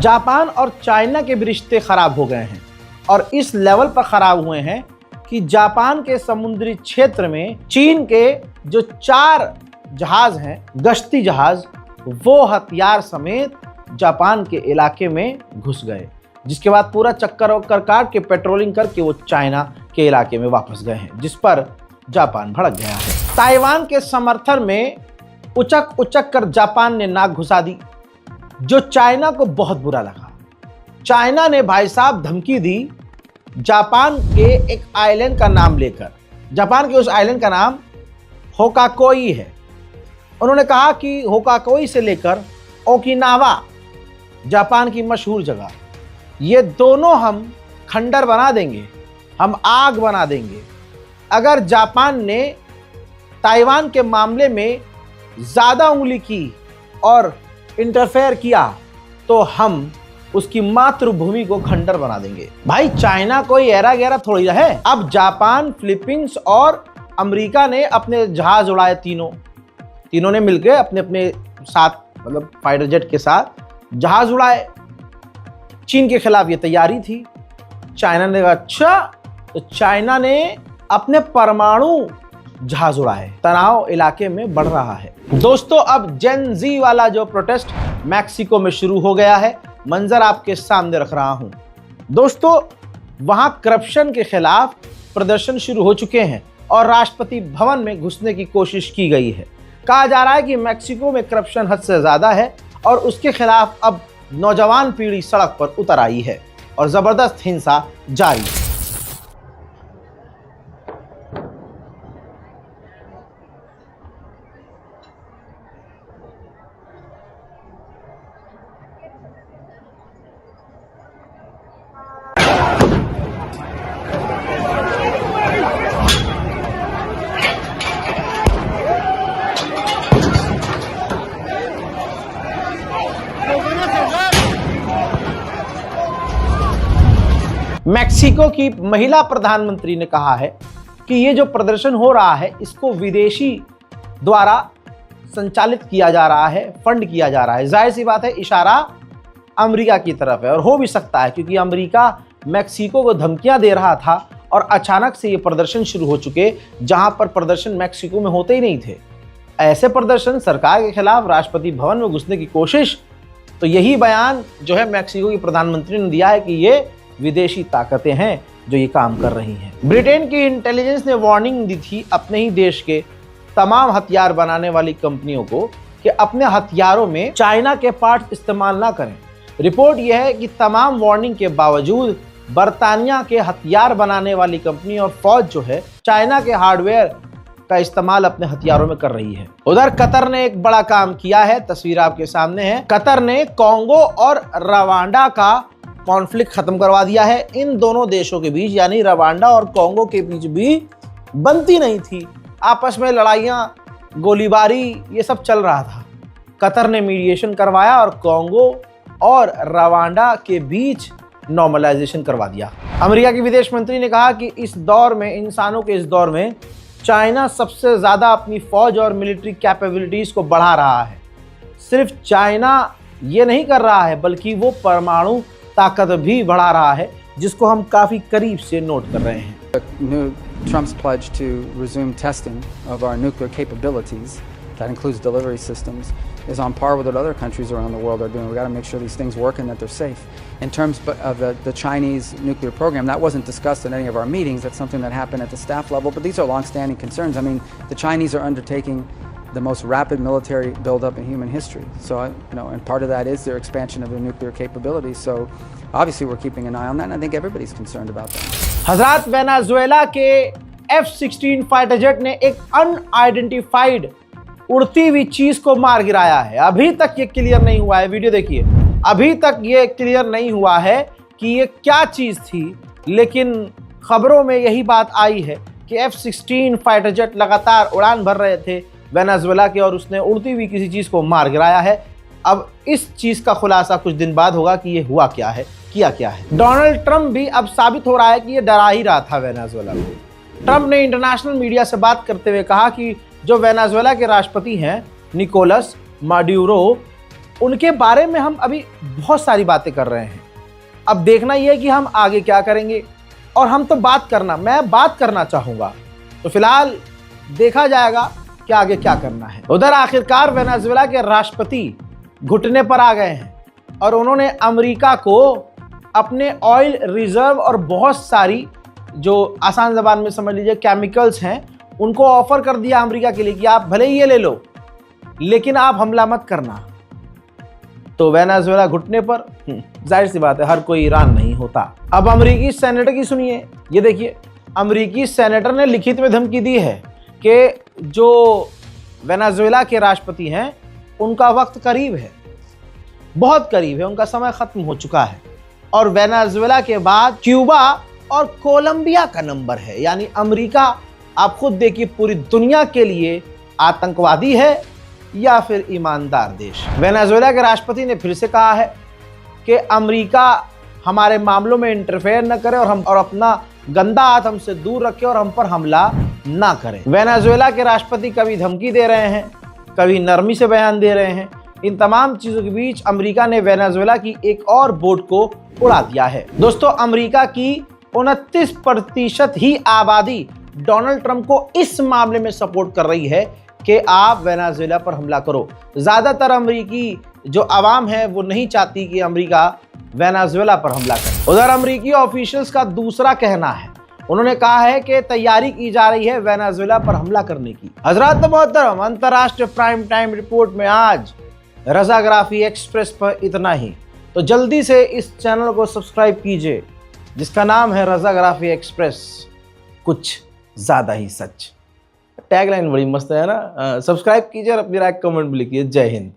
Japan और China के भी रिश्ते खराब हो गए हैं और इस लेवल पर खराब हुए हैं कि जापान के समुद्री क्षेत्र में चीन के जो 4 जहाज हैं, गश्ती जहाज, वो हथियार समेत जापान के इलाके में घुस गए, जिसके बाद पूरा चक्कर काट के पेट्रोलिंग करके वो चाइना के इलाके में वापस गए हैं, जिस पर जापान भड़क गया है। ताइवान के समर्थन में उचक उचक कर जापान ने नाक घुसा दी, जो चाइना को बहुत बुरा लगा। चाइना ने भाई साहब धमकी दी जापान के एक आइलैंड का नाम लेकर। जापान के उस आइलैंड का नाम होकाकोई है। उन्होंने कहा कि होकाकोई से लेकर ओकिनावा, जापान की मशहूर जगह, ये दोनों हम खंडर बना देंगे, हम आग बना देंगे अगर जापान ने ताइवान के मामले में ज़्यादा उंगली की और इंटरफेयर किया तो हम उसकी मातृभूमि को खंडर बना देंगे। भाई चाइना कोई ऐरा गैरा थोड़ी है। अब जापान, फिलीपींस और अमेरिका ने अपने जहाज उड़ाए, तीनों ने मिलकर अपने अपने साथ, मतलब फाइटर जेट के साथ जहाज उड़ाए। चीन के खिलाफ ये तैयारी थी। चाइना ने कहा अच्छा, तो चाइना ने अपने परमाणु जहाज उड़ाए। तनाव इलाके में बढ़ रहा है। दोस्तों, अब जेन जी वाला जो प्रोटेस्ट मैक्सिको में शुरू हो गया है, मंजर आपके सामने रख रहा हूं। दोस्तों, वहां करप्शन के खिलाफ प्रदर्शन शुरू हो चुके हैं और राष्ट्रपति भवन में घुसने की कोशिश की गई है। कहा जा रहा है कि मैक्सिको में करप्शन हद से ज्यादा है और उसके खिलाफ अब नौजवान पीढ़ी सड़क पर उतर आई है और जबरदस्त हिंसा जारी है। मैक्सिको की महिला प्रधानमंत्री ने कहा है कि ये जो प्रदर्शन हो रहा है इसको विदेशी द्वारा संचालित किया जा रहा है, फंड किया जा रहा है। जाहिर सी बात है, इशारा अमेरिका की तरफ है और हो भी सकता है क्योंकि अमेरिका मैक्सिको को धमकियां दे रहा था और अचानक से ये प्रदर्शन शुरू हो चुके, जहां पर प्रदर्शन मैक्सिको में होते ही नहीं थे। ऐसे प्रदर्शन, सरकार के खिलाफ राष्ट्रपति भवन में घुसने की कोशिश, तो यही बयान जो है मैक्सिको की प्रधानमंत्री ने दिया है कि ये विदेशी ताकतें हैं जो ये काम कर रही हैं। ब्रिटेन की इंटेलिजेंस ने वार्निंग दी थी अपने ही देश के तमाम हथियार बनाने वाली कंपनियों को कि अपने हथियारों में चाइना के पार्ट्स इस्तेमाल ना करें। रिपोर्ट यह है कि तमाम वार्निंग के बावजूद बर्तानिया के हथियार बनाने वाली कंपनी और फौज जो है चाइना के हार्डवेयर का इस्तेमाल अपने हथियारों में कर रही है। उधर कतर ने एक बड़ा काम किया है, तस्वीर आपके सामने है। कतर ने कॉन्गो और रवांडा का कॉन्फ्लिक्ट खत्म करवा दिया है। इन दोनों देशों के बीच, यानी रवांडा और कॉन्गो के बीच भी बनती नहीं थी, आपस में लड़ाइयां, गोलीबारी, ये सब चल रहा था। कतर ने मीडिएशन करवाया और कॉन्गो और रवांडा के बीच नॉर्मलाइजेशन करवा दिया। अमेरिका के विदेश मंत्री ने कहा कि इस दौर में, इंसानों के इस दौर में, चाइना सबसे ज्यादा अपनी फौज और मिलिट्री कैपेबिलिटीज को बढ़ा रहा है। सिर्फ चाइना ये नहीं कर रहा है बल्कि वो परमाणु ताकत भी बढ़ा रहा है, जिसको हम काफी करीब से नोट कर रहे हैं। Trump's pledge to resume testing of our nuclear capabilities, that includes delivery systems, is on par with what other countries around the world are doing. We got to make sure these things work and that they're safe. In terms of the Chinese nuclear program, that wasn't discussed in any of our meetings. That's something that happened at the staff level, but these are long-standing concerns. I mean, the Chinese are undertaking the most rapid military buildup in human history. So, and part of that is their expansion of their nuclear capabilities. So, obviously, we're keeping an eye on that, and I think everybody's concerned about that. हजरात, Venezuela के F-16 fighter jet ने एक unidentified उड़ती हुई चीज को मार गिराया है। अभी तक ये क्लियर नहीं हुआ है, वीडियो देखिए, अभी तक ये क्लियर नहीं हुआ है कि ये क्या चीज थी, लेकिन खबरों में यही बात आई है कि F-16 फाइटर जेट लगातार उड़ान भर रहे थे वेनेजुएला के और उसने उड़ती हुई किसी चीज को मार गिराया है। अब इस चीज का खुलासा कुछ दिन बाद होगा कि ये हुआ क्या है, किया क्या है। डोनाल्ड ट्रंप भी अब साबित हो रहा है कि ये डरा ही रहा था वेनेजुएला को। ट्रंप ने इंटरनेशनल मीडिया से बात करते हुए कहा कि जो वेनेजुएला के राष्ट्रपति हैं निकोलस माडुरो, उनके बारे में हम अभी बहुत सारी बातें कर रहे हैं। अब देखना यह है कि हम आगे क्या करेंगे, और हम तो मैं बात करना चाहूँगा, तो फिलहाल देखा जाएगा कि आगे क्या करना है। उधर आखिरकार वेनेजुएला के राष्ट्रपति घुटने पर आ गए हैं और उन्होंने अमेरिका को अपने ऑयल रिजर्व और बहुत सारी, जो आसान ज़बान में समझ लीजिए केमिकल्स हैं, उनको ऑफर कर दिया अमेरिका के लिए कि आप भले ही ये ले लो लेकिन आप हमला मत करना। तो वेनेजुएला घुटने पर, जाहिर सी बात है हर कोई ईरान नहीं होता। अब अमेरिकी सेनेटर की सुनिए, ये देखिए अमेरिकी सेनेटर ने लिखित में धमकी दी है कि जो वेनेजुएला के राष्ट्रपति हैं उनका वक्त करीब है, बहुत करीब है, उनका समय खत्म हो चुका है और वेनेजुएला के बाद क्यूबा और कोलंबिया का नंबर है। यानी अमेरिका, आप खुद देखिए, पूरी दुनिया के लिए आतंकवादी है या फिर ईमानदार देश। वेनेजुएला के राष्ट्रपति ने फिर से कहा है कि अमेरिका हमारे मामलों में इंटरफेयर न करे और अपना गंदा हाथ हमसे दूर रखे और हम पर हमला ना करें। वेनेजुएला के राष्ट्रपति कभी धमकी दे रहे हैं, कभी नरमी से बयान दे रहे हैं। इन तमाम चीजों के बीच अमेरिका ने वेनेजुएला की एक और बोट को उड़ा दिया है। दोस्तों, अमेरिका की 29% ही आबादी डोनाल्ड ट्रंप को इस मामले में सपोर्ट कर रही है कि आप वेनेजुएला पर हमला करो। ज्यादातर अमेरिकी जो आवाम है वो नहीं चाहती कि अमेरिका वेनेजुएला पर हमला करे। उधर अमेरिकी ऑफिशियल्स का दूसरा कहना है, उन्होंने कहा है कि तैयारी की जा रही है वेनेजुएला पर हमला करने की। हजरात मोहतरम, अंतर्राष्ट्रीय प्राइम टाइम रिपोर्ट में आज रज़ाग्राफी एक्सप्रेस पर इतना ही। तो जल्दी से इस चैनल को सब्सक्राइब कीजिए जिसका नाम है रज़ाग्राफी एक्सप्रेस, कुछ ज़्यादा ही सच। टैगलाइन बड़ी मस्त है ना। सब्सक्राइब कीजिए और अपनी राय कमेंट में लिखिए। जय हिंद।